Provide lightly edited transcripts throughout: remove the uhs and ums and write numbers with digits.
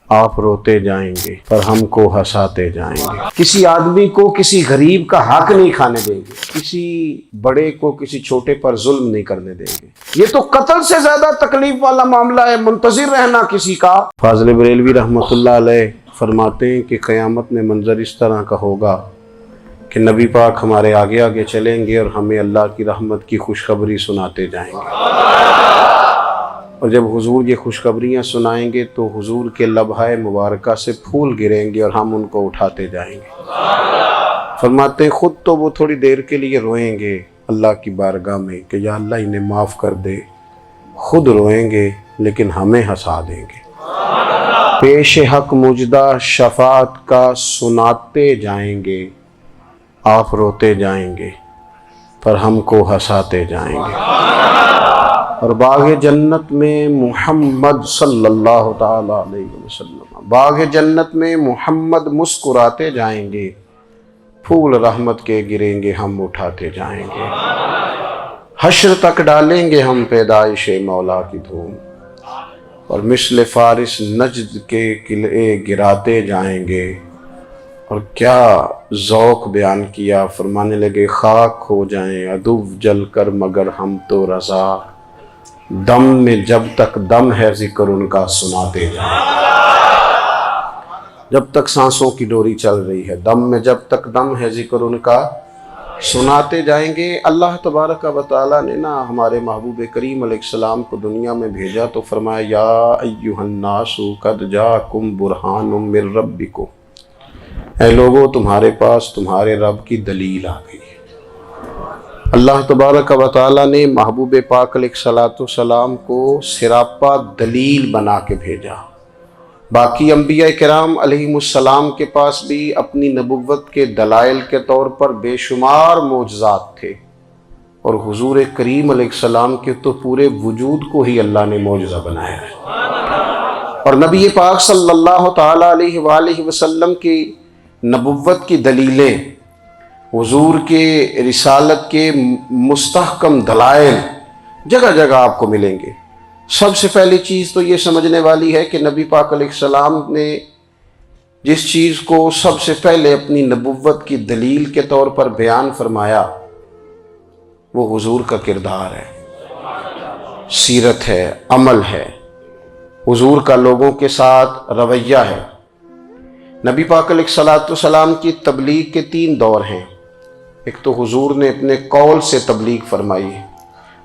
آپ روتے جائیں گے پر ہم کو ہنساتے جائیں گے۔ کسی آدمی کو کسی غریب کا حق نہیں کھانے دیں گے، کسی بڑے کو کسی چھوٹے پر ظلم نہیں کرنے دیں گے۔ یہ تو قتل سے زیادہ تکلیف والا معاملہ ہے، منتظر رہنا کسی کا۔ فاضل بریلوی رحمۃ اللہ علیہ فرماتے ہیں کہ قیامت میں منظر اس طرح کا ہوگا کہ نبی پاک ہمارے آگے آگے چلیں گے اور ہمیں اللہ کی رحمت کی خوشخبری سناتے جائیں گے، اور جب حضور یہ خوشخبریاں سنائیں گے تو حضور کے لبہائے مبارکہ سے پھول گریں گے اور ہم ان کو اٹھاتے جائیں گے۔ فرماتے ہیں خود تو وہ تھوڑی دیر کے لیے روئیں گے اللہ کی بارگاہ میں کہ یا اللہ انہیں معاف کر دے، خود روئیں گے لیکن ہمیں ہنسا دیں گے۔ پیش حق مجدہ شفاعت کا سناتے جائیں گے، آپ روتے جائیں گے پر ہم کو ہنساتے جائیں گے۔ اور باغ جنت میں محمد صلی اللہ تعالی علیہ وسلم، باغ جنت میں محمد مسکراتے جائیں گے، پھول رحمت کے گریں گے ہم اٹھاتے جائیں گے۔ حشر تک ڈالیں گے ہم پیدائش مولا کی دھوم، اور مثل فارس نجد کے قلعے گراتے جائیں گے۔ اور کیا ذوق بیان کیا، فرمانے لگے خاک ہو جائیں عدو جل کر مگر ہم تو رضا، دم میں جب تک دم ہے ذکر ان کا سناتے جائیں۔ جب تک سانسوں کی ڈوری چل رہی ہے، دم میں جب تک دم ہے ذکر ان کا سناتے جائیں گے۔ اللہ تبارک و تعالیٰ نے ہمارے محبوب کریم علیہ السلام کو دنیا میں بھیجا تو فرمایا یا ایھا الناس قد جاءکم برہان من ربکم، اے لوگو تمہارے پاس تمہارے رب کی دلیل آ گئی ہے۔ اللہ تبارک و تعالیٰ نے محبوب پاک علیہ الصلوۃ والسلام کو سراپا دلیل بنا کے بھیجا۔ باقی انبیاء کرام علیہم السلام کے پاس بھی اپنی نبوت کے دلائل کے طور پر بے شمار معجزات تھے، اور حضور کریم علیہ السلام کے تو پورے وجود کو ہی اللہ نے معجزہ بنایا ہے۔ اور نبی پاک صلی اللہ تعالیٰ علیہ وآلہ وسلم کی نبوت کی دلیلیں، حضور کے رسالت کے مستحکم دلائل جگہ جگہ آپ کو ملیں گے۔ سب سے پہلی چیز تو یہ سمجھنے والی ہے کہ نبی پاک علیہ السلام نے جس چیز کو سب سے پہلے اپنی نبوت کی دلیل کے طور پر بیان فرمایا وہ حضور کا کردار ہے، سیرت ہے، عمل ہے، حضور کا لوگوں کے ساتھ رویہ ہے۔ نبی پاک علیہ الصلوۃ والسلام کی تبلیغ کے 3 دور ہیں۔ ایک تو حضور نے اپنے قول سے تبلیغ فرمائی،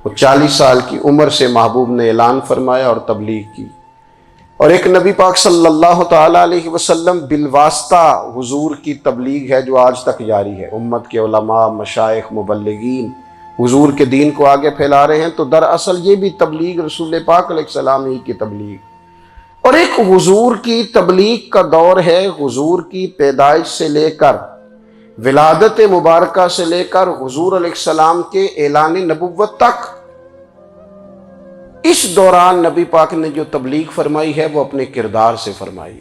وہ 40 سال کی عمر سے محبوب نے اعلان فرمایا اور تبلیغ کی، اور ایک نبی پاک صلی اللہ تعالیٰ علیہ وسلم بالواسطہ حضور کی تبلیغ ہے جو آج تک جاری ہے۔ امت کے علماء، مشائخ، مبلغین حضور کے دین کو آگے پھیلا رہے ہیں، تو دراصل یہ بھی تبلیغ رسول پاک علیہ السلام ہی کی تبلیغ۔ اور ایک حضور کی تبلیغ کا دور ہے، حضور کی پیدائش سے لے کر ولادت مبارکہ سے لے کر حضور علیہ السلام کے اعلان نبوت تک۔ اس دوران نبی پاک نے جو تبلیغ فرمائی ہے وہ اپنے کردار سے فرمائی۔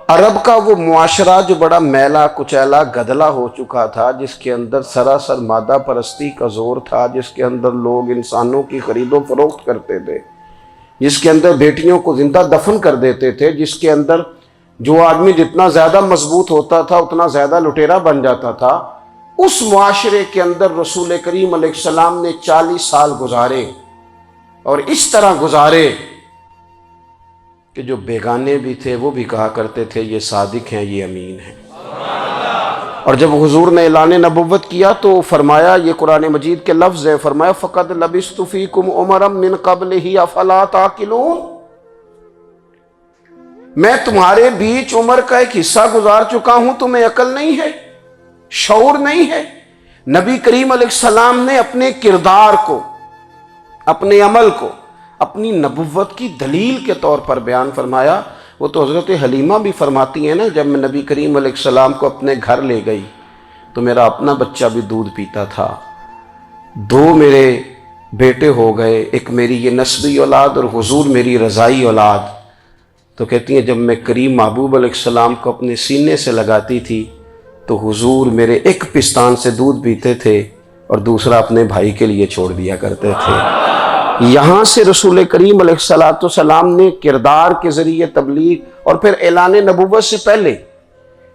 عرب کا وہ معاشرہ جو بڑا میلا کچیلا گدلا ہو چکا تھا، جس کے اندر سراسر مادہ پرستی کا زور تھا، جس کے اندر لوگ انسانوں کی خرید و فروخت کرتے تھے، جس کے اندر بیٹیوں کو زندہ دفن کر دیتے تھے، جس کے اندر جو آدمی جتنا زیادہ مضبوط ہوتا تھا اتنا زیادہ لٹیرا بن جاتا تھا، اس معاشرے کے اندر رسول کریم علیہ السلام نے 40 سال گزارے، اور اس طرح گزارے کہ جو بیگانے بھی تھے وہ بھی کہا کرتے تھے یہ صادق ہیں، یہ امین ہیں۔ اور جب حضور نے اعلان نبوت کیا تو فرمایا، یہ قرآن مجید کے لفظ ہے، فرمایا فَقَدْ لَبِثْتُ فِيكُمْ عُمَرًا مِّن قَبْلِهِ أَفَلَا تَعْقِلُونَ، میں تمہارے بیچ عمر کا ایک حصہ گزار چکا ہوں، تمہیں عقل نہیں ہے، شعور نہیں ہے۔ نبی کریم علیہ السلام نے اپنے کردار کو، اپنے عمل کو اپنی نبوت کی دلیل کے طور پر بیان فرمایا۔ وہ تو حضرت حلیمہ بھی فرماتی ہیں نا، جب میں نبی کریم علیہ السلام کو اپنے گھر لے گئی تو میرا اپنا بچہ بھی دودھ پیتا تھا، 2 میرے بیٹے ہو گئے، ایک میری یہ نسبی اولاد اور حضور میری رضائی اولاد۔ تو کہتی ہیں جب میں کریم محبوب علیہ السلام کو اپنے سینے سے لگاتی تھی تو حضور میرے ایک پستان سے دودھ پیتے تھے اور دوسرا اپنے بھائی کے لیے چھوڑ دیا کرتے تھے۔ یہاں سے رسول کریم علیہ الصلوۃ والسلام نے کردار کے ذریعے تبلیغ، اور پھر اعلان نبوت سے پہلے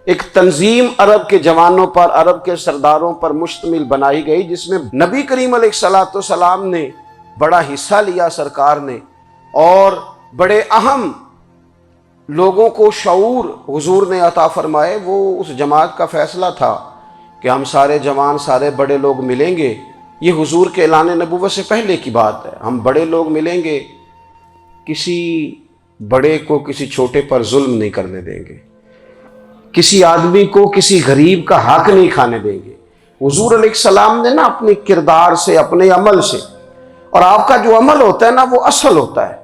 ایک تنظیم عرب کے جوانوں پر، عرب کے سرداروں پر مشتمل بنائی گئی، جس میں نبی کریم علیہ الصلوۃ والسلام نے بڑا حصہ لیا سرکار نے، اور بڑے اہم لوگوں کو شعور حضور نے عطا فرمائے۔ وہ اس جماعت کا فیصلہ تھا کہ ہم سارے جوان، سارے بڑے لوگ ملیں گے۔ یہ حضور کے اعلان نبوت سے پہلے کی بات ہے۔ ہم بڑے لوگ ملیں گے، کسی بڑے کو کسی چھوٹے پر ظلم نہیں کرنے دیں گے، کسی آدمی کو کسی غریب کا حق نہیں کھانے دیں گے۔ حضور علیہ السلام نے نا اپنے کردار سے، اپنے عمل سے، اور آپ کا جو عمل ہوتا ہے نا وہ اصل ہوتا ہے۔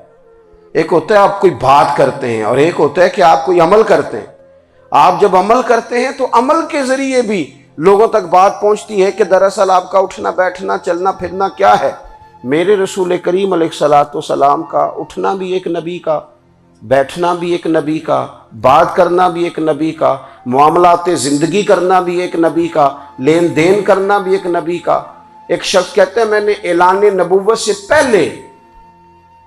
ایک ہوتا ہے آپ کوئی بات کرتے ہیں، اور ایک ہوتا ہے کہ آپ کوئی عمل کرتے ہیں۔ آپ جب عمل کرتے ہیں تو عمل کے ذریعے بھی لوگوں تک بات پہنچتی ہے کہ دراصل آپ کا اٹھنا بیٹھنا، چلنا پھرنا کیا ہے۔ میرے رسول کریم علیہ الصلوۃ والسلام کا اٹھنا بھی ایک نبی کا، بیٹھنا بھی ایک نبی کا، بات کرنا بھی ایک نبی کا، معاملات زندگی کرنا بھی ایک نبی کا، لین دین کرنا بھی ایک نبی کا۔ ایک شخص کہتے ہیں میں نے اعلان نبوت سے پہلے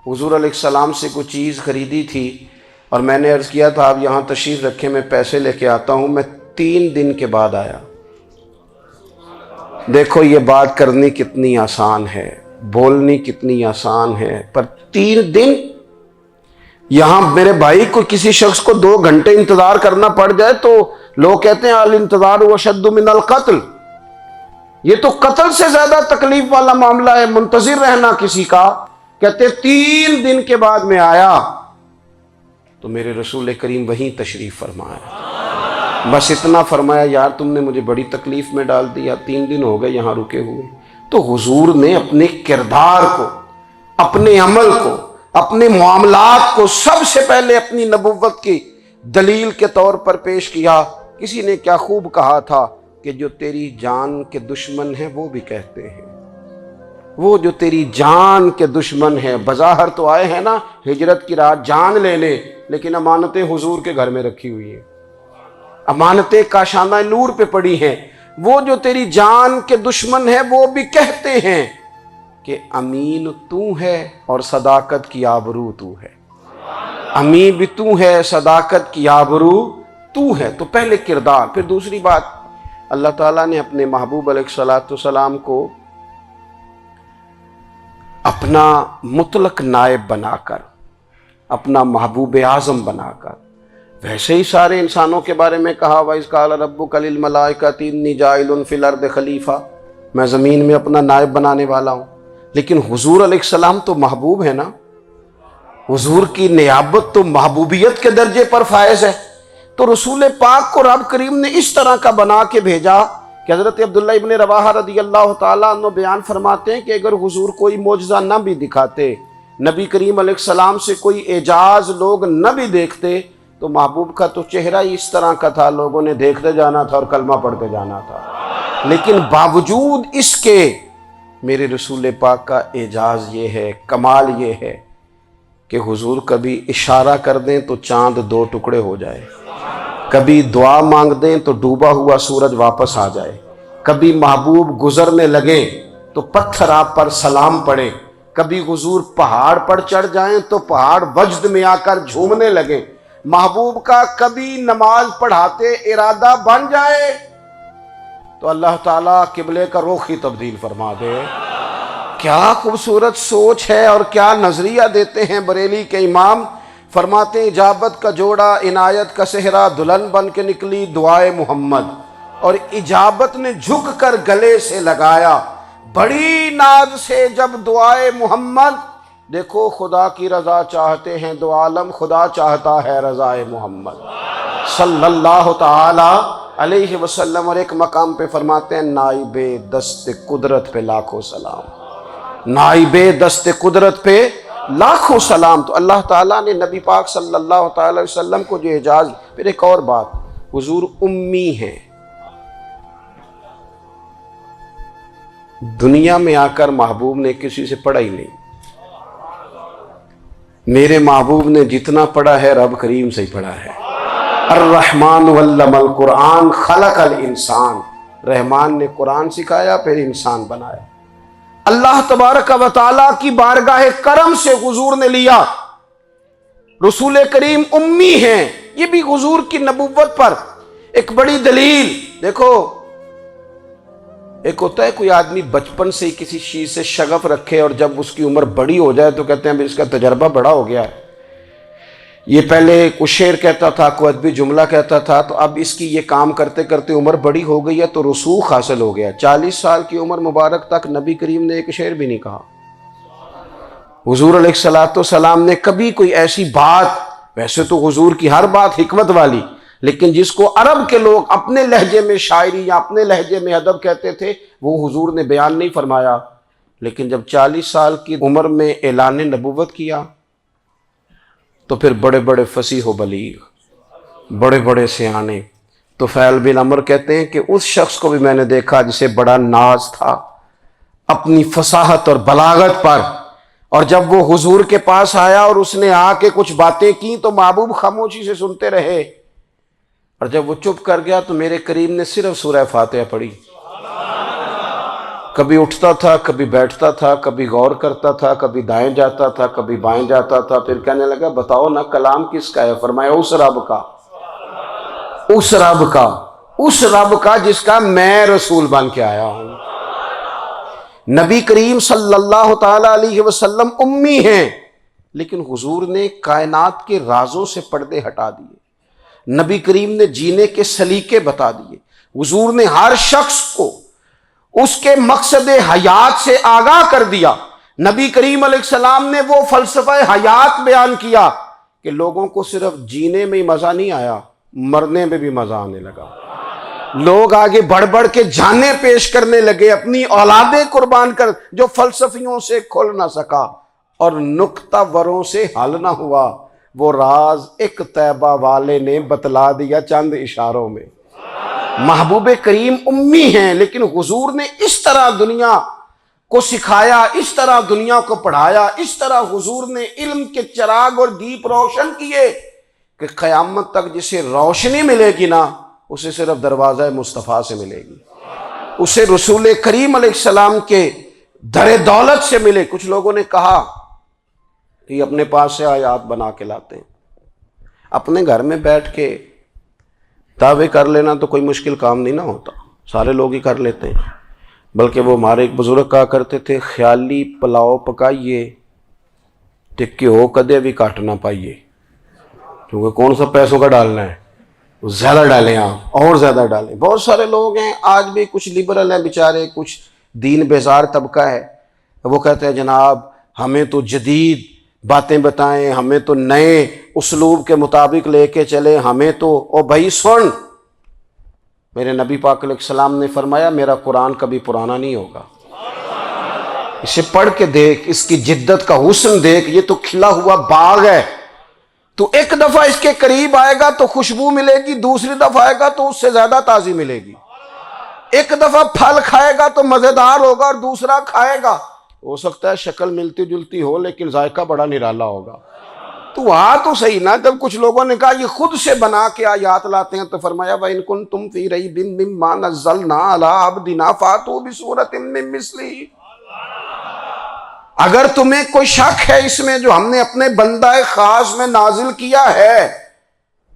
حضور علیہ السلام سے کوئی چیز خریدی تھی، اور میں نے عرض کیا تھا آپ یہاں تشریف رکھیں، میں پیسے لے کے آتا ہوں۔ میں 3 دن کے بعد آیا۔ دیکھو یہ بات کرنی کتنی آسان ہے، بولنی کتنی آسان ہے، پر 3 دن یہاں میرے بھائی کو کسی شخص کو 2 گھنٹے انتظار کرنا پڑ جائے تو لوگ کہتے ہیں الانتظار اشد من القتل۔ یہ تو قتل سے زیادہ تکلیف والا معاملہ ہے، منتظر رہنا کسی کا۔ کہتے 3 دن کے بعد میں آیا تو میرے رسول کریم وہیں تشریف فرمایا۔ بس اتنا فرمایا یار تم نے مجھے بڑی تکلیف میں ڈال دیا، 3 دن ہو گئے یہاں رکے ہوئے۔ تو حضور نے اپنے کردار کو، اپنے عمل کو، اپنے معاملات کو سب سے پہلے اپنی نبوت کی دلیل کے طور پر پیش کیا۔ کسی نے کیا خوب کہا تھا کہ جو تیری جان کے دشمن ہیں وہ بھی کہتے ہیں، وہ جو تیری جان کے دشمن ہیں، بظاہر تو آئے ہیں نا ہجرت کی رات جان لینے، لیکن امانتیں حضور کے گھر میں رکھی ہوئی ہیں، امانتیں کاشانہ نور پہ پڑی ہیں۔ وہ جو تیری جان کے دشمن ہیں وہ بھی کہتے ہیں کہ امین تو ہے اور صداقت کی آبرو تو ہے، امین بھی تو ہے، صداقت کی آبرو تو ہے۔ تو پہلے کردار۔ پھر دوسری بات، اللہ تعالیٰ نے اپنے محبوب علیہ الصلوۃ والسلام کو اپنا مطلق نائب بنا کر، اپنا محبوب اعظم بنا کر، ویسے ہی سارے انسانوں کے بارے میں کہا وَإِذْ قَالَ رَبُّكَ لِلْمَلَائِكَةِ إِنِّي جَاعِلٌ فِي الْأَرْضِ خلیفہ، میں زمین میں اپنا نائب بنانے والا ہوں۔ لیکن حضور علیہ السلام تو محبوب ہے نا، حضور کی نیابت تو محبوبیت کے درجے پر فائز ہے۔ تو رسول پاک کو رب کریم نے اس طرح کا بنا کے بھیجا کہ حضرت عبداللہ ابن رواحہ رضی اللہ تعالیٰ عنہ بیان فرماتے ہیں کہ اگر حضور کوئی معجزہ نہ بھی دکھاتے، نبی کریم علیہ السلام سے کوئی اعجاز لوگ نہ بھی دیکھتے، تو محبوب کا تو چہرہ ہی اس طرح کا تھا، لوگوں نے دیکھتے جانا تھا اور کلمہ پڑھتے جانا تھا۔ لیکن باوجود اس کے میرے رسول پاک کا اعجاز یہ ہے، کمال یہ ہے کہ حضور کبھی اشارہ کر دیں تو چاند 2 ٹکڑے ہو جائے، کبھی دعا مانگ دیں تو ڈوبا ہوا سورج واپس آ جائے، کبھی محبوب گزرنے لگیں تو پتھر آپ پر سلام پڑے، کبھی حضور پہاڑ پر چڑھ جائیں تو پہاڑ وجد میں آ کر جھومنے لگیں، محبوب کا کبھی نماز پڑھاتے ارادہ بن جائے تو اللہ تعالیٰ قبلے کا رخ ہی تبدیل فرما دے۔ کیا خوبصورت سوچ ہے اور کیا نظریہ دیتے ہیں بریلی کے امام۔ فرماتے ہیں اجابت کا جوڑا، عنایت کا صحرا، دلہن بن کے نکلی دعائے محمد، اور اجابت نے جھک کر گلے سے لگایا بڑی ناز سے جب دعائے محمد۔ دیکھو خدا کی رضا چاہتے ہیں دو عالم، خدا چاہتا ہے رضائے محمد صلی اللہ تعالی علیہ وسلم۔ اور ایک مقام پہ فرماتے ہیں نائب دست قدرت پہ لاکھوں سلام، نائب دست قدرت پہ لاکھوں سلام۔ تو اللہ تعالیٰ نے نبی پاک صلی اللہ تعالی علیہ وسلم کو جو اعجاز۔ پھر ایک اور بات، حضور امی ہیں، دنیا میں آ کر محبوب نے کسی سے پڑھا ہی نہیں۔ میرے محبوب نے جتنا پڑھا ہے رب کریم سے ہی پڑھا ہے۔ الرحمن علم القرآن خلق الانسان، رحمان نے قرآن سکھایا پھر انسان بنایا۔ اللہ تبارک و تعالیٰ کی بارگاہ کرم سے حضور نے لیا۔ رسول کریم امی ہیں، یہ بھی حضور کی نبوت پر ایک بڑی دلیل۔ دیکھو، ایک ہوتا ہے کوئی آدمی بچپن سے ہی کسی چیز سے شغف رکھے اور جب اس کی عمر بڑی ہو جائے تو کہتے ہیں اس کا تجربہ بڑا ہو گیا ہے، یہ پہلے کوئی شعر کہتا تھا، کوئی ادبی جملہ کہتا تھا، تو اب اس کی یہ کام کرتے کرتے عمر بڑی ہو گئی ہے تو رسوخ حاصل ہو گیا۔ 40 سال کی عمر مبارک تک نبی کریم نے ایک شعر بھی نہیں کہا۔ حضور علیہ السلام نے کبھی کوئی ایسی بات، ویسے تو حضور کی ہر بات حکمت والی، لیکن جس کو عرب کے لوگ اپنے لہجے میں شاعری یا اپنے لہجے میں ادب کہتے تھے، وہ حضور نے بیان نہیں فرمایا۔ لیکن جب 40 سال کی عمر میں اعلان نبوت کیا تو پھر بڑے بڑے فصیح و بلیغ، بڑے بڑے سیانے طفیل بن عمر کہتے ہیں کہ اس شخص کو بھی میں نے دیکھا جسے بڑا ناز تھا اپنی فصاحت اور بلاغت پر، اور جب وہ حضور کے پاس آیا اور اس نے آ کے کچھ باتیں کی تو محبوب خاموشی سے سنتے رہے، اور جب وہ چپ کر گیا تو میرے کریم نے صرف سورہ فاتحہ پڑھی۔ کبھی اٹھتا تھا، کبھی بیٹھتا تھا، کبھی غور کرتا تھا، کبھی دائیں جاتا تھا، کبھی بائیں جاتا تھا، پھر کہنے لگا بتاؤ نا کلام کس کا ہے؟ فرمایا اس رب کا، اس رب کا، اس رب کا جس کا میں رسول بن کے آیا ہوں۔ نبی کریم صلی اللہ تعالی علیہ وسلم امی ہیں، لیکن حضور نے کائنات کے رازوں سے پردے ہٹا دیے، نبی کریم نے جینے کے سلیقے بتا دیے، حضور نے ہر شخص کو اس کے مقصد حیات سے آگاہ کر دیا۔ نبی کریم علیہ السلام نے وہ فلسفہ حیات بیان کیا کہ لوگوں کو صرف جینے میں ہی مزہ نہیں آیا، مرنے میں بھی مزہ آنے لگا۔ لوگ آگے بڑھ بڑھ کے جانیں پیش کرنے لگے، اپنی اولادیں قربان کر، جو فلسفیوں سے کھل نہ سکا اور نکتہ وروں سے حل نہ ہوا، وہ راز ایک طیبہ والے نے بتلا دیا چند اشاروں میں۔ محبوب کریم امی ہیں، لیکن حضور نے اس طرح دنیا کو سکھایا، اس طرح دنیا کو پڑھایا، اس طرح حضور نے علم کے چراغ اور دیپ روشن کیے کہ قیامت تک جسے روشنی ملے گی نا، اسے صرف دروازہ مصطفیٰ سے ملے گی، اسے رسول کریم علیہ السلام کے در دولت سے ملے۔ کچھ لوگوں نے کہا کہ یہ اپنے پاس سے آیات بنا کے لاتے ہیں، اپنے گھر میں بیٹھ کے دعوے کر لینا تو کوئی مشکل کام نہیں نہ ہوتا، سارے لوگ ہی کر لیتے ہیں۔ بلکہ وہ ہمارے ایک بزرگ کہا کرتے تھے، خیالی پلاؤ پکائیے تے گھیو کدے بھی کٹ نہ پائیے، کیونکہ کون سا پیسوں کا ڈالنا ہے، زیادہ ڈالیں آپ، اور زیادہ ڈالیں۔ بہت سارے لوگ ہیں آج بھی، کچھ لبرل ہیں بیچارے، کچھ دین بیزار طبقہ ہے، وہ کہتے ہیں جناب ہمیں تو جدید باتیں بتائیں، ہمیں تو نئے اسلوب کے مطابق لے کے چلیں، ہمیں تو او بھائی سن، میرے نبی پاک علیہ السلام نے فرمایا میرا قرآن کبھی پرانا نہیں ہوگا، اسے پڑھ کے دیکھ، اس کی جدت کا حسن دیکھ، یہ تو کھلا ہوا باغ ہے، تو ایک دفعہ اس کے قریب آئے گا تو خوشبو ملے گی، دوسری دفعہ آئے گا تو اس سے زیادہ تازی ملے گی، ایک دفعہ پھل کھائے گا تو مزیدار ہوگا اور دوسرا کھائے گا، ہو سکتا ہے شکل ملتی جلتی ہو لیکن ذائقہ بڑا نرالا ہوگا۔ تو تو صحیح نا، جب کچھ لوگوں نے کہا یہ خود سے بنا کے آیات لاتے ہیں تو فرمایا وَإِن كُنتُمْ فِي رَيْبٍ مِّمَّا نَزَّلْنَا عَلَىٰ عَبْدِنَا فَأْتُوا بِسُورَةٍ مِّن مِّثْلِهِ، اگر تمہیں کوئی شک ہے اس میں جو ہم نے اپنے بندہ خاص میں نازل کیا ہے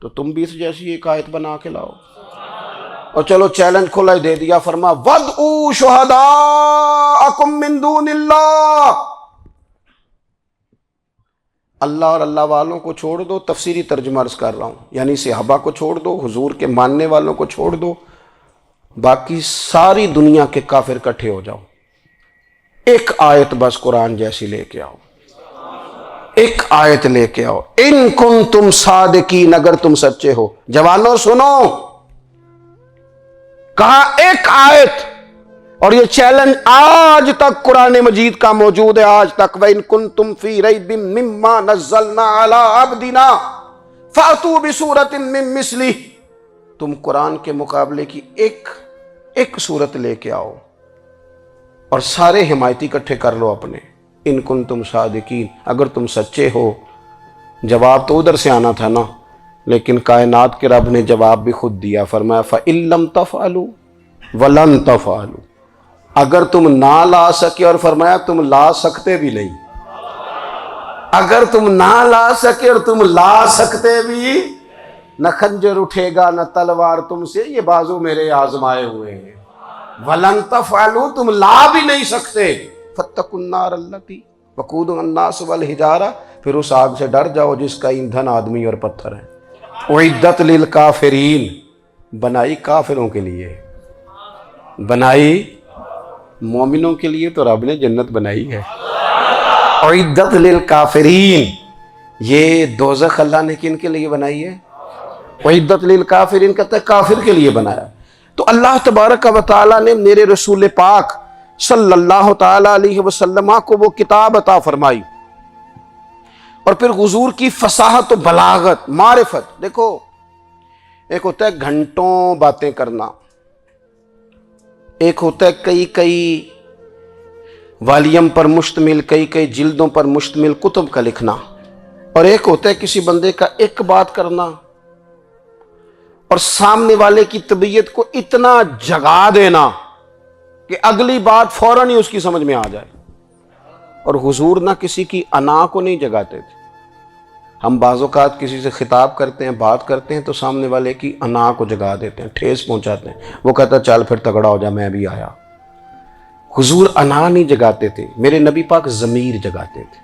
تو تم بھی اس جیسی ایک آیت بنا کے لاؤ۔ اور چلو چیلنج کھلا ہی دے دیا، فرما وَادْعُوا شُهَدَاءَكُم مِّن دُونِ اللَّهِ، اللہ اور اللہ والوں کو چھوڑ دو، تفسیری ترجمہ عرض کر رہا ہوں، یعنی صحابہ کو چھوڑ دو، حضور کے ماننے والوں کو چھوڑ دو، باقی ساری دنیا کے کافر کٹھے ہو جاؤ، ایک آیت بس قرآن جیسی لے کے آؤ، ایک آیت لے کے آؤ، ان کنتم صادقین، اگر تم سچے ہو۔ جوانوں سنو، کہا ایک آیت، اور یہ چیلنج آج تک قرآن مجید کا موجود ہے، آج تک وَإِن كُنتُمْ فِي رَيْبٍ مِّمَّا نَزَّلْنَا عَلَىٰ عَبْدِنَا فَأْتُوا بِسُورَةٍ مِّن مِّثْلِهِ، تم قرآن کے مقابلے کی ایک صورت لے کے آؤ اور سارے حمایتی اکٹھے کر لو اپنے، ان کنتم صادقین، اگر تم سچے ہو۔ جواب تو ادھر سے آنا تھا نا، لیکن کائنات کے رب نے جواب بھی خود دیا، فرمایا فَإِن لَّمْ تَفْعَلُوا وَلَن تَفْعَلُوا، اگر تم نہ لا سکے، اور فرمایا تم لا سکتے بھی نہیں، اگر تم نہ لا سکے اور تم لا سکتے بھی، نہ خنجر اٹھے گا نہ تلوار تم سے، یہ بازو میرے آزمائے ہوئے ہیں۔ وَلَن تَفْعَلُوا، تم لا بھی نہیں سکتے، فَاتَّقُوا النَّارَ الَّتِي وَقُودُهَا النَّاسُ وَالْحِجَارَةُ، پھر اس آگ سے ڈر جاؤ جس کا ایندھن آدمی اور پتھر ہے۔ اُعِدَّتْ لِلْكَافِرِينَ، بنائی کافروں کے لیے، بنائی مومنوں کے لیے تو رب نے جنت بنائی ہے۔ اُعِدَّتْ لِلْكَافِرِينَ، یہ دوزخ اللہ نے کن کے لیے بنائی ہے؟ اُعِدَّتْ لِلْكَافِرِينَ کہتا ہے کافر کے لیے بنایا۔ تو اللہ تبارک و تعالیٰ نے میرے رسول پاک صلی اللہ تعالیٰ علیہ وسلم کو وہ کتاب عطا فرمائی، اور پھر حضور کی فصاحت و بلاغت، معرفت۔ دیکھو، ایک ہوتا ہے گھنٹوں باتیں کرنا، ایک ہوتا ہے کئی کئی والیم پر مشتمل، کئی کئی جلدوں پر مشتمل کتب کا لکھنا، اور ایک ہوتا ہے کسی بندے کا ایک بات کرنا اور سامنے والے کی طبیعت کو اتنا جگا دینا کہ اگلی بات فوراً ہی اس کی سمجھ میں آ جائے۔ اور حضور نہ کسی کی انا کو نہیں جگاتے تھے۔ ہم بعض اوقات کسی سے خطاب کرتے ہیں، بات کرتے ہیں تو سامنے والے کی انا کو جگا دیتے ہیں، ٹھیس پہنچاتے ہیں، وہ کہتا ہے چل پھر تگڑا ہو جا، میں بھی آیا۔ حضور انا نہیں جگاتے تھے، میرے نبی پاک ضمیر جگاتے تھے،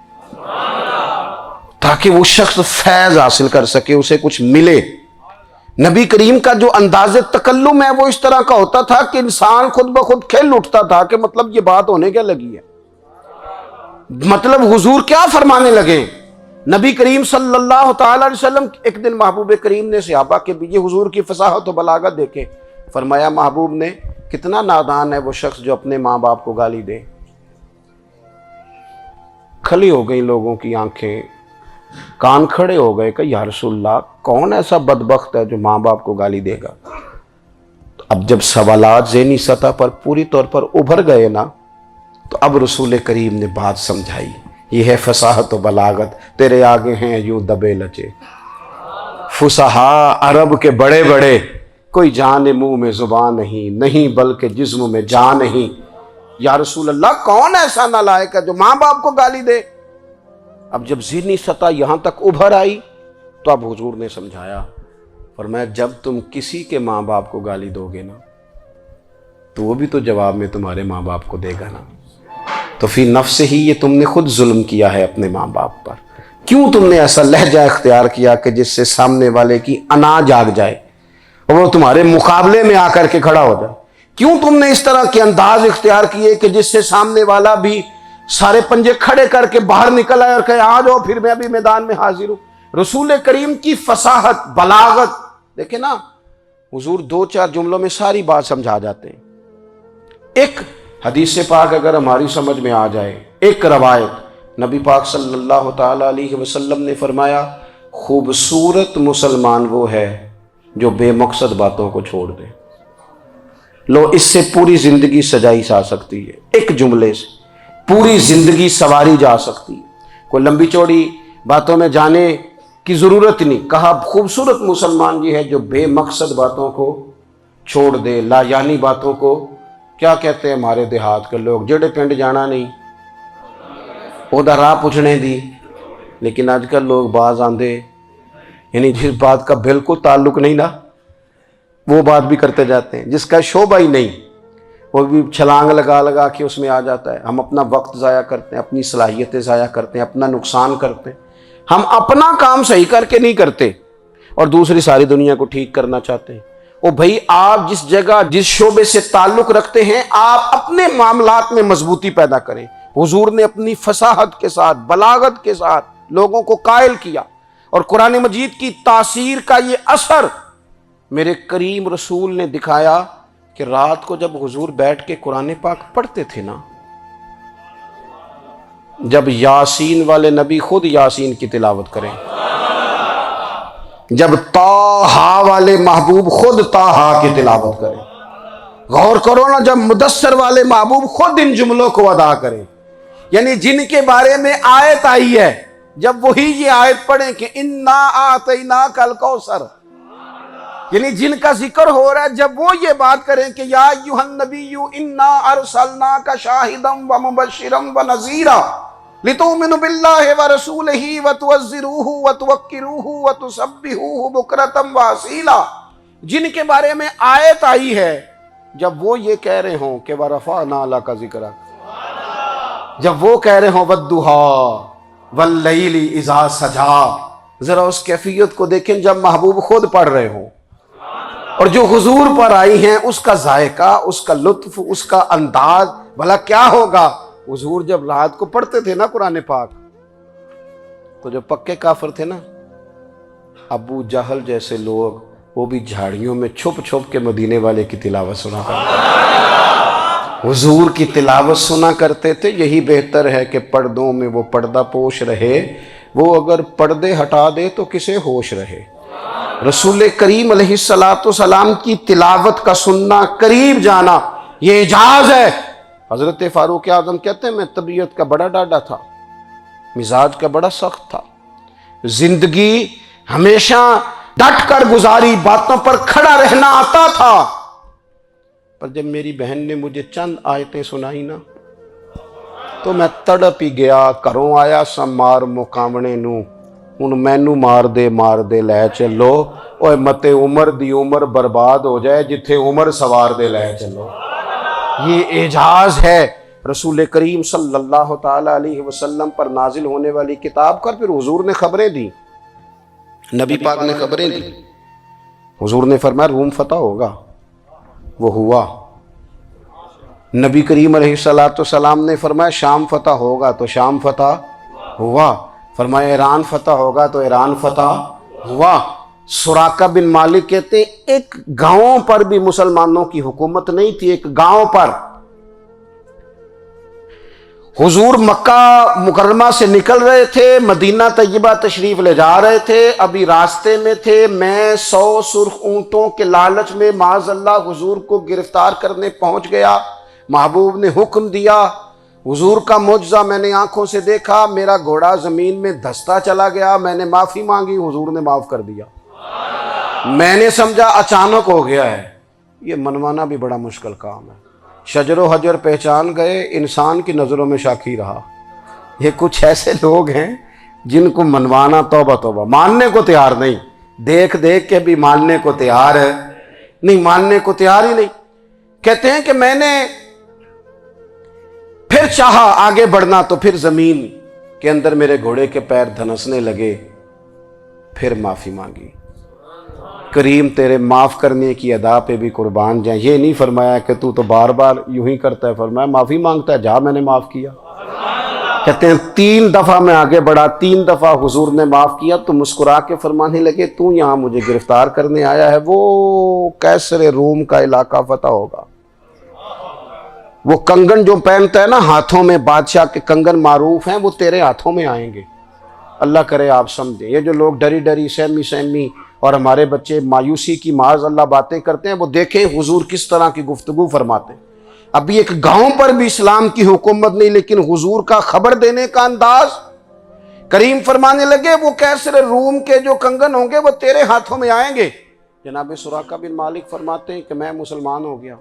تاکہ وہ شخص فیض حاصل کر سکے، اسے کچھ ملے۔ نبی کریم کا جو انداز تکلم ہے وہ اس طرح کا ہوتا تھا کہ انسان خود بخود کھل اٹھتا تھا کہ مطلب یہ بات ہونے کیا لگی ہے، مطلب حضور کیا فرمانے لگے۔ نبی کریم صلی اللہ تعالی علیہ وسلم، ایک دن محبوب کریم نے صحابہ کے یہ حضور کی فصاحت و بلاغت دیکھے، فرمایا محبوب نے کتنا نادان ہے وہ شخص جو اپنے ماں باپ کو گالی دے۔ کھلی ہو گئی لوگوں کی آنکھیں، کان کھڑے ہو گئے کہ یا رسول اللہ کون ایسا بدبخت ہے جو ماں باپ کو گالی دے گا۔ اب جب سوالات ذہنی سطح پر پوری طور پر ابھر گئے نا، تو اب رسول کریم نے بات سمجھائی۔ یہ ہے فصاحت و بلاغت، تیرے آگے ہیں یوں دبے لچے فصحاء عرب کے بڑے بڑے، کوئی جان منہ میں زبان نہیں بلکہ جسم میں جان نہیں۔ یا رسول اللہ کون ایسا نالائق ہے جو ماں باپ کو گالی دے؟ اب جب ذہنی سطح یہاں تک ابھر آئی تو اب حضور نے سمجھایا، فرمایا جب تم کسی کے ماں باپ کو گالی دو گے نا تو وہ بھی تو جواب میں تمہارے ماں باپ کو دے گا نا، تو فی نفس ہی یہ تم نے خود ظلم کیا ہے اپنے ماں باپ پر۔ کیوں تم نے ایسا لہجہ اختیار کیا کہ جس سے سامنے والے کی انا جاگ جائے اور وہ تمہارے مقابلے میں آ کر کے کھڑا ہو جائے؟ کیوں تم نے اس طرح کے انداز اختیار کیے کہ جس سے سامنے والا بھی سارے پنجے کھڑے کر کے باہر نکل آئے اور کہے آ جاؤ پھر میں بھی میدان میں حاضر ہوں؟ رسول کریم کی فصاحت، بلاغت دیکھیں نا، حضور دو چار جملوں میں ساری بات سمجھا جاتے ہیں۔ ایک حدیث پاک اگر ہماری سمجھ میں آ جائے، ایک روایت نبی پاک صلی اللہ تعالی علیہ وسلم نے فرمایا خوبصورت مسلمان وہ ہے جو بے مقصد باتوں کو چھوڑ دے۔ لو اس سے پوری زندگی سجائی جا سکتی ہے، ایک جملے سے پوری زندگی سواری جا سکتی ہے، کوئی لمبی چوڑی باتوں میں جانے کی ضرورت نہیں۔ کہا خوبصورت مسلمان یہ ہے جو بے مقصد باتوں کو چھوڑ دے، لا یعنی باتوں کو، کیا کہتے ہیں ہمارے دیہات کے لوگ، جڑے پنڈ جانا نہیں ادھر راہ پوچھنے دی۔ لیکن آج کل لوگ باز آندے، یعنی جس بات کا بالکل تعلق نہیں نا وہ بات بھی کرتے جاتے ہیں، جس کا شعبہ ہی نہیں وہ بھی چھلانگ لگا لگا کے اس میں آ جاتا ہے۔ ہم اپنا وقت ضائع کرتے ہیں، اپنی صلاحیتیں ضائع کرتے ہیں، اپنا نقصان کرتے ہیں۔ ہم اپنا کام صحیح کر کے نہیں کرتے اور دوسری ساری دنیا کو ٹھیک کرنا چاہتے ہیں۔ او بھائی، آپ جس جگہ جس شعبے سے تعلق رکھتے ہیں آپ اپنے معاملات میں مضبوطی پیدا کریں۔ حضور نے اپنی فصاحت کے ساتھ، بلاغت کے ساتھ لوگوں کو قائل کیا، اور قرآن مجید کی تاثیر کا یہ اثر میرے کریم رسول نے دکھایا کہ رات کو جب حضور بیٹھ کے قرآن پاک پڑھتے تھے نا، جب یاسین والے نبی خود یاسین کی تلاوت کریں، جب طٰہٰ والے محبوب خود طٰہٰ کی تلاوت کریں، غور کرو نا، جب مدثر والے محبوب خود ان جملوں کو ادا کریں، یعنی جن کے بارے میں آیت آئی ہے، جب وہی یہ آیت پڑھیں کہ اِنَّا أَعْطَيْنَاكَ الْكَوْثَرَ، یعنی جن کا ذکر ہو رہا ہے، جب وہ یہ بات کریں کہ یا ایھا النبی انا ارسلناک شاہدا ومبشرا ونذیرا لتؤمنوا باللہ ورسولہ وتعزروہ وتوقروہ وتسبحوہ بکرۃ واصیلا، جن کے بارے میں آیت آئی ہے، جب وہ یہ کہہ رہے ہوں کہ ورفعنا لک ذکرک، جب وہ کہہ رہے ہوں والضحیٰ واللیل اذا سجا، ذرا اس کیفیت کو دیکھیں جب محبوب خود پڑھ رہے ہوں، اور جو حضور پر آئی ہیں اس کا ذائقہ، اس کا لطف، اس کا انداز بھلا کیا ہوگا۔ حضور جب رات کو پڑھتے تھے نا قرآن پاک، تو جو پکے کافر تھے نا، ابو جہل جیسے لوگ، وہ بھی جھاڑیوں میں چھپ چھپ کے مدینے والے کی تلاوت سنا کرتے تھے، حضور کی تلاوت سنا کرتے تھے۔ یہی بہتر ہے کہ پردوں میں وہ پردہ پوش رہے، وہ اگر پردے ہٹا دے تو کسے ہوش رہے۔ رسول کریم علیہ السلام کی تلاوت کا سننا، قریب جانا، یہ اعجاز ہے۔ حضرت فاروق اعظم کہتے ہیں میں طبیعت کا بڑا ڈاڈا تھا، مزاج کا بڑا سخت تھا، زندگی ہمیشہ ڈٹ کر گزاری، باتوں پر کھڑا رہنا آتا تھا، پر جب میری بہن نے مجھے چند آیتیں سنائی نا تو میں تڑپ ہی گیا۔ گھروں آیا سا مار مقامنے نو، ہن مینو مار دے لے چلو، اوے متے عمر دی عمر برباد ہو جائے، جتھے عمر سوار دے لے چلو۔ یہ اعجاز ہے رسول کریم صلی اللہ تعالی علیہ وسلم پر نازل ہونے والی کتاب کا۔ پھر حضور نے خبریں دی، نبی پاک نے خبریں دی، حضور نے فرمایا روم فتح ہوگا، وہ ہوا۔ نبی کریم علیہ السلام نے فرمایا شام فتح ہوگا، تو شام فتح ہوا۔ فرمایا ایران فتح ہوگا، تو ایران فتح ہوا۔ سراقہ بن مالک کہتے ہیں ایک گاؤں پر بھی مسلمانوں کی حکومت نہیں تھی، ایک گاؤں پر۔ حضور مکہ مکرمہ سے نکل رہے تھے، مدینہ طیبہ تشریف لے جا رہے تھے، ابھی راستے میں تھے، میں 100 سرخ اونٹوں کے لالچ میں معاذ اللہ حضور کو گرفتار کرنے پہنچ گیا۔ محبوب نے حکم دیا، حضور کا معجزہ میں نے آنکھوں سے دیکھا، میرا گھوڑا زمین میں دھستا چلا گیا، میں نے معافی مانگی، حضور نے معاف کر دیا۔ میں نے سمجھا اچانک ہو گیا ہے۔ یہ منوانا بھی بڑا مشکل کام ہے۔ شجر و حجر پہچان گئے، انسان کی نظروں میں شاکی رہا۔ یہ کچھ ایسے لوگ ہیں جن کو منوانا توبہ توبہ، ماننے کو تیار نہیں، دیکھ دیکھ کے بھی ماننے کو تیار ہے نہیں، ماننے کو تیار ہی نہیں۔ کہتے ہیں کہ میں نے پھر چاہا آگے بڑھنا، تو پھر زمین کے اندر میرے گھوڑے کے پیر دھنسنے لگے، پھر معافی مانگی۔ کریم تیرے معاف کرنے کی ادا پہ بھی قربان جائیں۔ یہ نہیں فرمایا کہ تو بار بار یوں ہی کرتا ہے، فرمایا معافی مانگتا ہے، جا میں نے معاف کیا۔ کہتے ہیں 3 دفعہ میں آگے بڑھا، 3 دفعہ حضور نے معاف کیا، تو مسکرا کے فرمانے لگے تو یہاں مجھے گرفتار کرنے آیا ہے، وہ کیسر روم کا علاقہ فتح ہوگا۔ وہ کنگن جو پہنتا ہے نا ہاتھوں میں، بادشاہ کے کنگن معروف ہیں، وہ تیرے ہاتھوں میں آئیں گے۔ اللہ کرے آپ سمجھیں۔ یہ جو لوگ ڈری ڈری سہمی اور ہمارے بچے مایوسی کی معاذ اللہ باتیں کرتے ہیں، وہ دیکھیں حضور کس طرح کی گفتگو فرماتے ہیں۔ ابھی ایک گاؤں پر بھی اسلام کی حکومت نہیں، لیکن حضور کا خبر دینے کا انداز۔ کریم فرمانے لگے وہ کیسر روم کے جو کنگن ہوں گے وہ تیرے ہاتھوں میں آئیں گے۔ جناب سراقہ بن مالک فرماتے ہیں کہ میں مسلمان ہو گیا،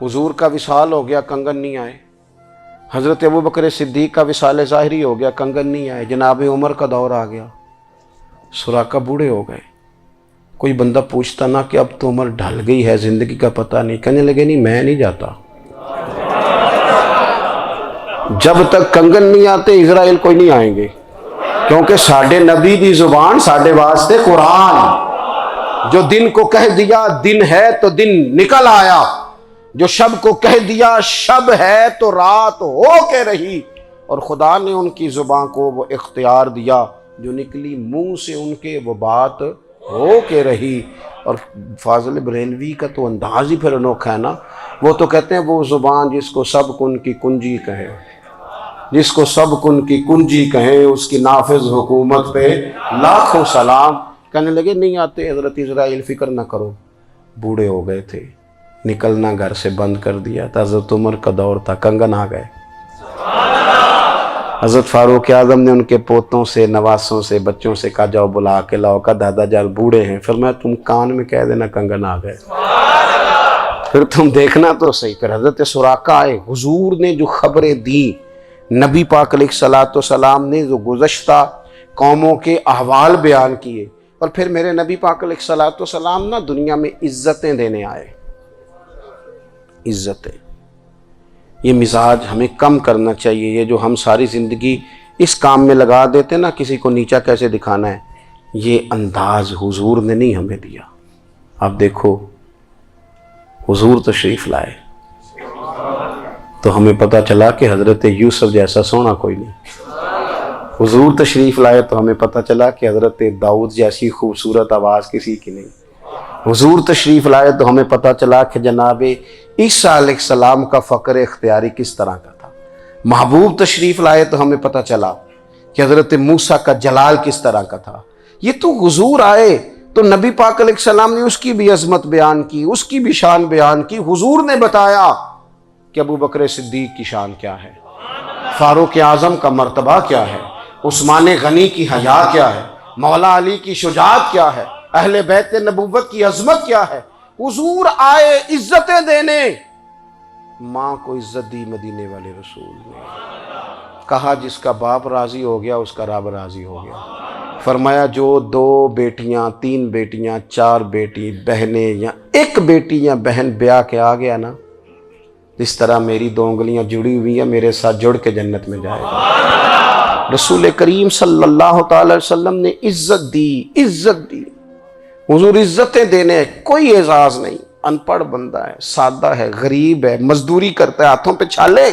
حضور کا وصال ہو گیا، کنگن نہیں آئے۔ حضرت ابوبکر صدیق کا وصال ظاہری ہو گیا، کنگن نہیں آئے۔ جناب عمر کا دور آ گیا، سراقہ بوڑھے ہو گئے۔ کوئی بندہ پوچھتا نا کہ اب تو عمر ڈھل گئی ہے، زندگی کا پتہ نہیں، کہنے لگے نہیں میں نہیں جاتا، جب تک کنگن نہیں آتے اسرائیل کوئی نہیں آئیں گے، کیونکہ ساڈے نبی دی زبان ساڈے واسطے قرآن۔ جو دن کو کہہ دیا دن ہے تو دن نکل آیا، جو شب کو کہہ دیا شب ہے تو رات ہو کے رہی، اور خدا نے ان کی زبان کو وہ اختیار دیا، جو نکلی منہ سے ان کے وہ بات ہو کے رہی۔ اور فاضل بریلوی کا تو انداز ہی پھر انوکھا ہے نا، وہ تو کہتے ہیں وہ زبان جس کو سب کن کی کنجی کہیں، جس کو سب کن کی کنجی کہیں، اس کی نافذ حکومت پہ لاکھوں سلام۔ کہنے لگے نہیں آتے حضرت اسرائیل، فکر نہ کرو، بوڑھے ہو گئے تھے، نکلنا گھر سے بند کر دیا تھا، حضرت عمر کا دور تھا، کنگن آ گئے۔ حضرت فاروق اعظم نے ان کے پوتوں سے، نواسوں سے، بچوں سے کہا جاؤ بلا کے لاؤ، کا دادا جان بوڑھے ہیں، فرمایا تم کان میں کہہ دینا کنگن آ گئے، پھر تم دیکھنا تو صحیح۔ پھر حضرت سراقہ آئے، حضور نے جو خبریں دی، نبی پاک علیہ الصلوۃ والسلام نے جو گزشتہ قوموں کے احوال بیان کیے، اور پھر میرے نبی پاک علیہ الصلوۃ والسلام نا دنیا میں عزتیں دینے آئے، عزتیں۔ یہ مزاج ہمیں کم کرنا چاہیے، یہ جو ہم ساری زندگی اس کام میں لگا دیتے نا کسی کو نیچا کیسے دکھانا ہے، یہ انداز حضور نے نہیں ہمیں دیا۔ اب دیکھو حضور تشریف لائے تو ہمیں پتہ چلا کہ حضرت یوسف جیسا سونا کوئی نہیں، حضور تشریف لائے تو ہمیں پتہ چلا کہ حضرت داؤد جیسی خوبصورت آواز کسی کی نہیں، حضور تشریف لائے تو ہمیں پتہ چلا کہ جناب عیسیٰ علیہ السلام کا فقر اختیاری کس طرح کا تھا، محبوب تشریف لائے تو ہمیں پتہ چلا کہ حضرت موسیٰ کا جلال کس طرح کا تھا۔ یہ تو حضور آئے تو نبی پاک علیہ السلام نے اس کی بھی عظمت بیان کی، اس کی بھی شان بیان کی، حضور نے بتایا کہ ابو بکر صدیق کی شان کیا ہے، فاروق اعظم کا مرتبہ کیا ہے، عثمان غنی کی حیا کیا ہے، مولا علی کی شجاعت کیا ہے، اہل بیت نبوت کی عظمت کیا ہے۔ حضور آئے عزتیں دینے، ماں کو عزت دی مدینے والے رسول نے، کہا جس کا باپ راضی ہو گیا اس کا رب راضی ہو گیا، فرمایا جو 2 بیٹیاں 3 بیٹیاں 4 بیٹی بہنیں یا ایک بیٹی یا بہن بیاہ کے آ گیا نا، اس طرح میری 2 انگلیاں جڑی ہوئی ہیں، میرے ساتھ جڑ کے جنت میں جائے گا۔ رسول کریم صلی اللہ تعالی وسلم نے عزت دی، عزت دی۔ حضور عزتیں دینے، کوئی اعزاز نہیں، ان پڑھ بندہ ہے، سادہ ہے، غریب ہے، مزدوری کرتا ہے، ہاتھوں پہ چھالے،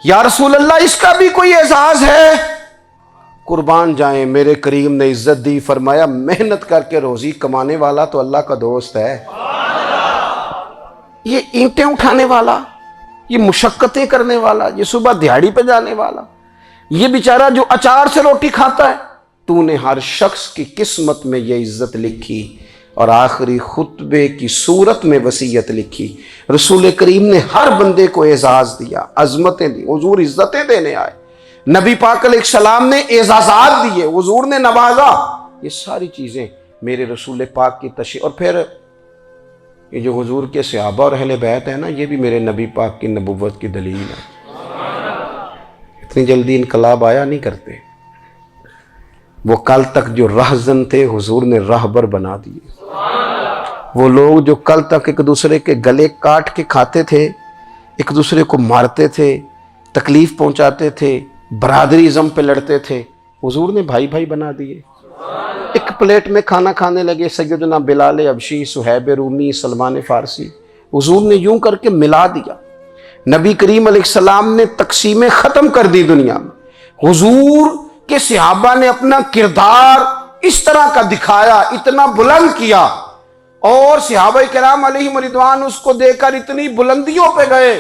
یا رسول اللہ اس کا بھی کوئی اعزاز ہے؟ قربان جائیں، میرے کریم نے عزت دی، فرمایا محنت کر کے روزی کمانے والا تو اللہ کا دوست ہے، یہ اینٹیں اٹھانے والا، یہ مشقتیں کرنے والا، یہ صبح دیہڑی پہ جانے والا، یہ بیچارہ جو اچار سے روٹی کھاتا ہے، تو نے ہر شخص کی قسمت میں یہ عزت لکھی اور آخری خطبے کی صورت میں وصیت لکھی۔ رسول کریم نے ہر بندے کو اعزاز دیا، عظمتیں دی، حضور عزتیں دینے آئے، نبی پاک علیہ السلام نے اعزازات دیے، حضور نے نوازا، یہ ساری چیزیں میرے رسول پاک کی تشریف۔ اور پھر یہ جو حضور کے صحابہ اور اہل بیت ہیں نا، یہ بھی میرے نبی پاک کی نبوت کی دلیل ہے۔ اتنی جلدی انقلاب آیا نہیں کرتے، وہ کل تک جو رہزن تھے حضور نے راہبر بنا دیے، وہ لوگ جو کل تک ایک دوسرے کے گلے کاٹ کے کھاتے تھے، ایک دوسرے کو مارتے تھے، تکلیف پہنچاتے تھے، برادری ازم پہ لڑتے تھے، حضور نے بھائی بھائی بنا دیے، ایک پلیٹ میں کھانا کھانے لگے، سیدنا بلال حبشی، صہیب رومی، سلمان فارسی، حضور نے یوں کر کے ملا دیا۔ نبی کریم علیہ السلام نے تقسیمیں ختم کر دی دنیا میں، حضور کہ صحابہ نے اپنا کردار اس طرح کا دکھایا، اتنا بلند کیا، اور صحابہ کرام علیہم رضوان اس کو دیکھ کر اتنی بلندیوں پہ گئے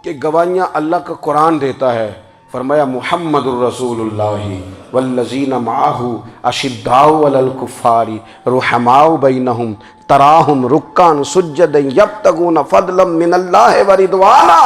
کہ گواہیاں اللہ کا قرآن دیتا ہے۔ فرمایا محمد الرسول اللہ والذین معہ اشداء علی الکفار رحماء بینہم تراہم رکعا سجدا یبتغون فضلا من اللہ ورضوانا۔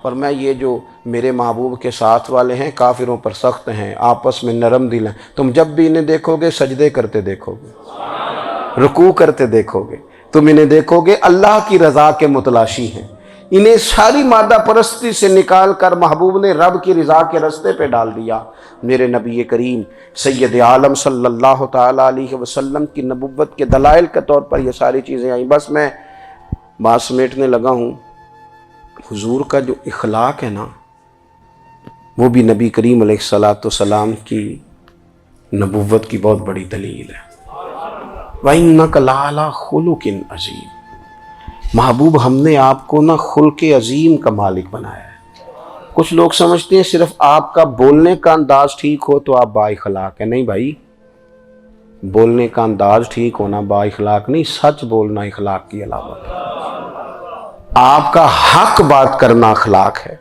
فرمایا یہ جو میرے محبوب کے ساتھ والے ہیں کافروں پر سخت ہیں، آپس میں نرم دل ہیں، تم جب بھی انہیں دیکھو گے سجدے کرتے دیکھو گے، رکوع کرتے دیکھو گے، تم انہیں دیکھو گے اللہ کی رضا کے متلاشی ہیں۔ انہیں ساری مادہ پرستی سے نکال کر محبوب نے رب کی رضا کے رستے پہ ڈال دیا۔ میرے نبی کریم سید عالم صلی اللہ تعالی علیہ وسلم کی نبوت کے دلائل کے طور پر یہ ساری چیزیں آئیں۔ بس میں بات سمیٹنے لگا ہوں۔ حضور کا جو اخلاق ہے نا، وہ بھی نبی کریم علیہ الصلوۃ والسلام کی نبوت کی بہت بڑی دلیل ہے۔ وَإِنَّكَ لَعَلَىٰ خُلُقٍ عَظِيمٍ۔ محبوب ہم نے آپ کو نا خلق عظیم کا مالک بنایا ہے۔ کچھ لوگ سمجھتے ہیں صرف آپ کا بولنے کا انداز ٹھیک ہو تو آپ با اخلاق ہیں۔ نہیں بھائی، بولنے کا انداز ٹھیک ہونا با اخلاق نہیں، سچ بولنا اخلاق کی علامت ہے۔ آپ کا حق بات کرنا اخلاق ہے،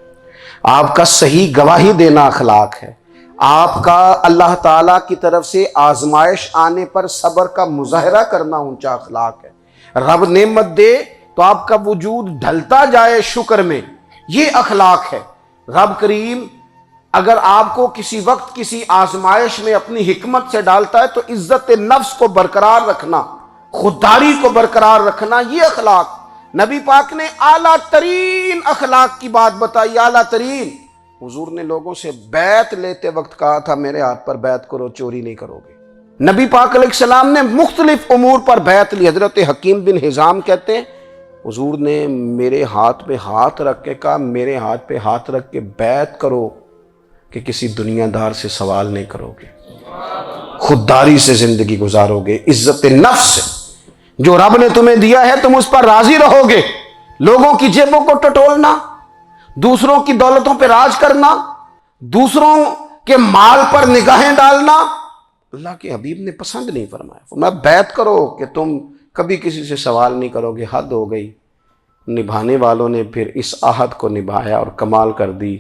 آپ کا صحیح گواہی دینا اخلاق ہے، آپ کا اللہ تعالیٰ کی طرف سے آزمائش آنے پر صبر کا مظاہرہ کرنا اونچا اخلاق ہے۔ رب نعمت دے تو آپ کا وجود ڈھلتا جائے شکر میں، یہ اخلاق ہے۔ رب کریم اگر آپ کو کسی وقت کسی آزمائش میں اپنی حکمت سے ڈالتا ہے تو عزت نفس کو برقرار رکھنا، خودداری کو برقرار رکھنا، یہ اخلاق نبی پاک نے اعلیٰ ترین اخلاق کی بات بتائی، اعلیٰ ترین۔ حضور نے لوگوں سے بیعت لیتے وقت کہا تھا میرے ہاتھ پر بیعت کرو، چوری نہیں کرو گے۔ نبی پاک علیہ السلام نے مختلف امور پر بیعت لی۔ حضرت حکیم بن حزام کہتے ہیں حضور نے میرے ہاتھ پہ ہاتھ رکھ کے کہا میرے ہاتھ پہ ہاتھ رکھ کے بیعت کرو کہ کسی دنیا دار سے سوال نہیں کرو گے، خودداری سے زندگی گزارو گے، عزت نفس سے، جو رب نے تمہیں دیا ہے تم اس پر راضی رہو گے۔ لوگوں کی جیبوں کو ٹٹولنا، دوسروں کی دولتوں پہ راج کرنا، دوسروں کے مال پر نگاہیں ڈالنا اللہ کے حبیب نے پسند نہیں فرمایا۔ فرمایا بیعت کرو کہ تم کبھی کسی سے سوال نہیں کرو گے۔ حد ہو گئی۔ نبھانے والوں نے پھر اس عہد کو نبھایا اور کمال کر دی۔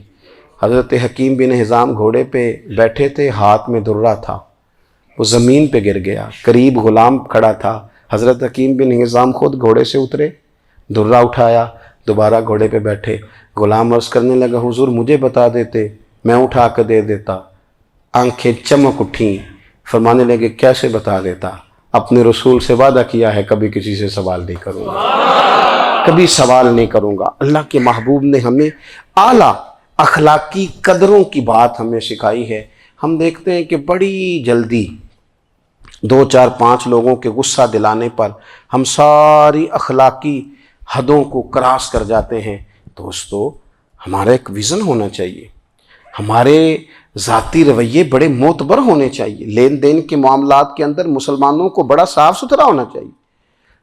حضرت حکیم بن حزام گھوڑے پہ بیٹھے تھے، ہاتھ میں درہ تھا، وہ زمین پہ گر گیا، قریب غلام کھڑا تھا، حضرت حکیم بن حزام خود گھوڑے سے اترے، درہ اٹھایا، دوبارہ گھوڑے پہ بیٹھے۔ غلام عرض کرنے لگا حضور مجھے بتا دیتے میں اٹھا کے دے دیتا۔ آنکھیں چمک اٹھیں، فرمانے لگے کیسے بتا دیتا، اپنے رسول سے وعدہ کیا ہے کبھی کسی سے سوال نہیں کروں گا، کبھی سوال نہیں کروں گا۔ اللہ کے محبوب نے ہمیں اعلیٰ اخلاقی قدروں کی بات ہمیں سکھائی ہے۔ ہم دیکھتے ہیں کہ بڑی جلدی 2 4 5 لوگوں کے غصہ دلانے پر ہم ساری اخلاقی حدوں کو کراس کر جاتے ہیں۔ دوستو ہمارا ایک ویژن ہونا چاہیے، ہمارے ذاتی رویے بڑے معتبر ہونے چاہیے، لین دین کے معاملات کے اندر مسلمانوں کو بڑا صاف ستھرا ہونا چاہیے۔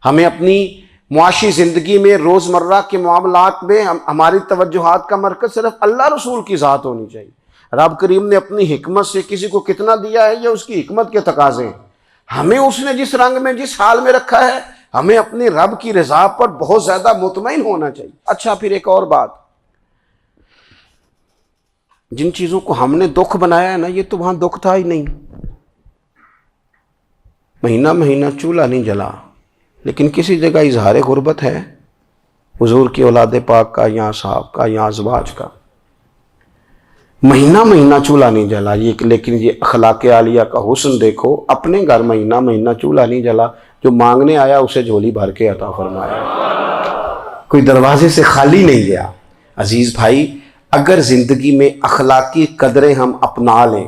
ہمیں اپنی معاشی زندگی میں روزمرہ کے معاملات میں ہماری توجہات کا مرکز صرف اللہ رسول کی ذات ہونی چاہیے۔ رب کریم نے اپنی حکمت سے کسی کو کتنا دیا ہے یہ اس کی حکمت کے تقاضے ہیں، ہمیں اس نے جس رنگ میں جس حال میں رکھا ہے ہمیں اپنی رب کی رضا پر بہت زیادہ مطمئن ہونا چاہیے۔ اچھا پھر ایک اور بات، جن چیزوں کو ہم نے دکھ بنایا ہے نا یہ تو وہاں دکھ تھا ہی نہیں۔ مہینہ مہینہ چولہا نہیں جلا، لیکن کسی جگہ اظہار غربت ہے، حضور کی اولاد پاک کا یا صحاب کا یا ازواج کا، مہینہ مہینہ چولہا نہیں جلا۔ لیکن یہ اخلاق عالیہ کا حسن دیکھو، اپنے گھر مہینہ مہینہ چولہا نہیں جلا، جو مانگنے آیا اسے جھولی بھر کے عطا فرمایا، کوئی دروازے سے خالی نہیں گیا۔ عزیز بھائی اگر زندگی میں اخلاقی قدریں ہم اپنا لیں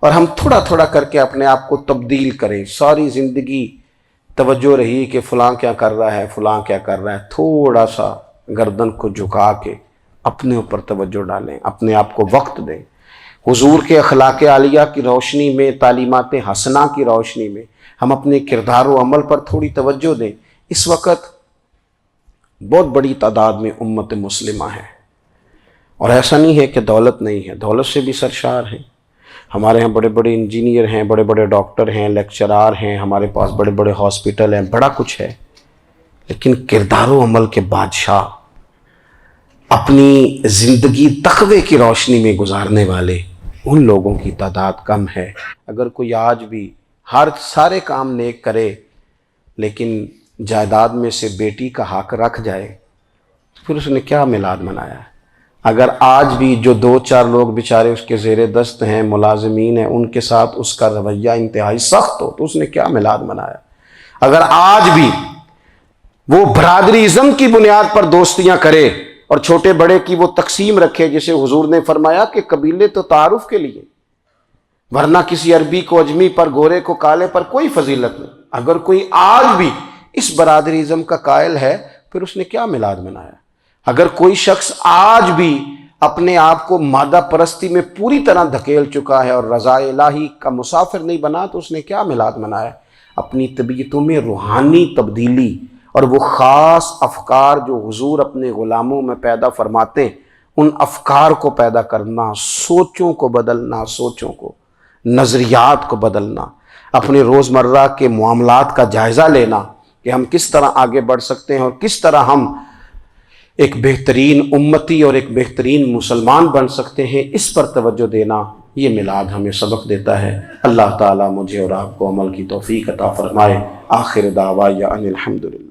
اور ہم تھوڑا تھوڑا کر کے اپنے آپ کو تبدیل کریں، ساری زندگی توجہ رہی کہ فلاں کیا کر رہا ہے فلاں کیا کر رہا ہے، تھوڑا سا گردن کو جھکا کے اپنے اوپر توجہ ڈالیں، اپنے آپ کو وقت دیں، حضور کے اخلاق عالیہ کی روشنی میں، تعلیمات حسنہ کی روشنی میں ہم اپنے کردار و عمل پر تھوڑی توجہ دیں۔ اس وقت بہت بڑی تعداد میں امت مسلمہ ہے، اور ایسا نہیں ہے کہ دولت نہیں ہے، دولت سے بھی سرشار ہیں۔ ہمارے ہاں بڑے بڑے انجینئر ہیں، بڑے بڑے ڈاکٹر ہیں، لیکچرار ہیں، ہمارے پاس بڑے بڑے ہاسپٹل ہیں، بڑا کچھ ہے، لیکن کردار و عمل کے بادشاہ، اپنی زندگی تقوی کی روشنی میں گزارنے والے، ان لوگوں کی تعداد کم ہے۔ اگر کوئی آج بھی سارے کام نیک کرے لیکن جائیداد میں سے بیٹی کا حق رکھ جائے تو پھر اس نے کیا میلاد منایا ہے؟ اگر آج بھی جو 2 4 لوگ بیچارے اس کے زیر دست ہیں، ملازمین ہیں، ان کے ساتھ اس کا رویہ انتہائی سخت ہو تو اس نے کیا میلاد منایا؟ اگر آج بھی وہ برادری ازم کی بنیاد پر دوستیاں کرے اور چھوٹے بڑے کی وہ تقسیم رکھے، جسے حضور نے فرمایا کہ قبیلے تو تعارف کے لیے، ورنہ کسی عربی کو اجمی پر، گورے کو کالے پر کوئی فضیلت نہیں۔ اگر کوئی آج بھی اس برادری ازم کا قائل ہے پھر اس نے کیا میلاد منایا؟ اگر کوئی شخص آج بھی اپنے آپ کو مادہ پرستی میں پوری طرح دھکیل چکا ہے اور رضا الہی کا مسافر نہیں بنا تو اس نے کیا میلاد منایا؟ اپنی طبیعتوں میں روحانی تبدیلی اور وہ خاص افکار جو حضور اپنے غلاموں میں پیدا فرماتے ہیں، ان افکار کو پیدا کرنا، سوچوں کو بدلنا، سوچوں کو، نظریات کو بدلنا، اپنے روزمرہ کے معاملات کا جائزہ لینا کہ ہم کس طرح آگے بڑھ سکتے ہیں اور کس طرح ہم ایک بہترین امتی اور ایک بہترین مسلمان بن سکتے ہیں، اس پر توجہ دینا، یہ میلاد ہمیں سبق دیتا ہے۔ اللہ تعالیٰ مجھے اور آپ کو عمل کی توفیق عطا فرمائے۔ آخر دعوایا ان الحمدللہ۔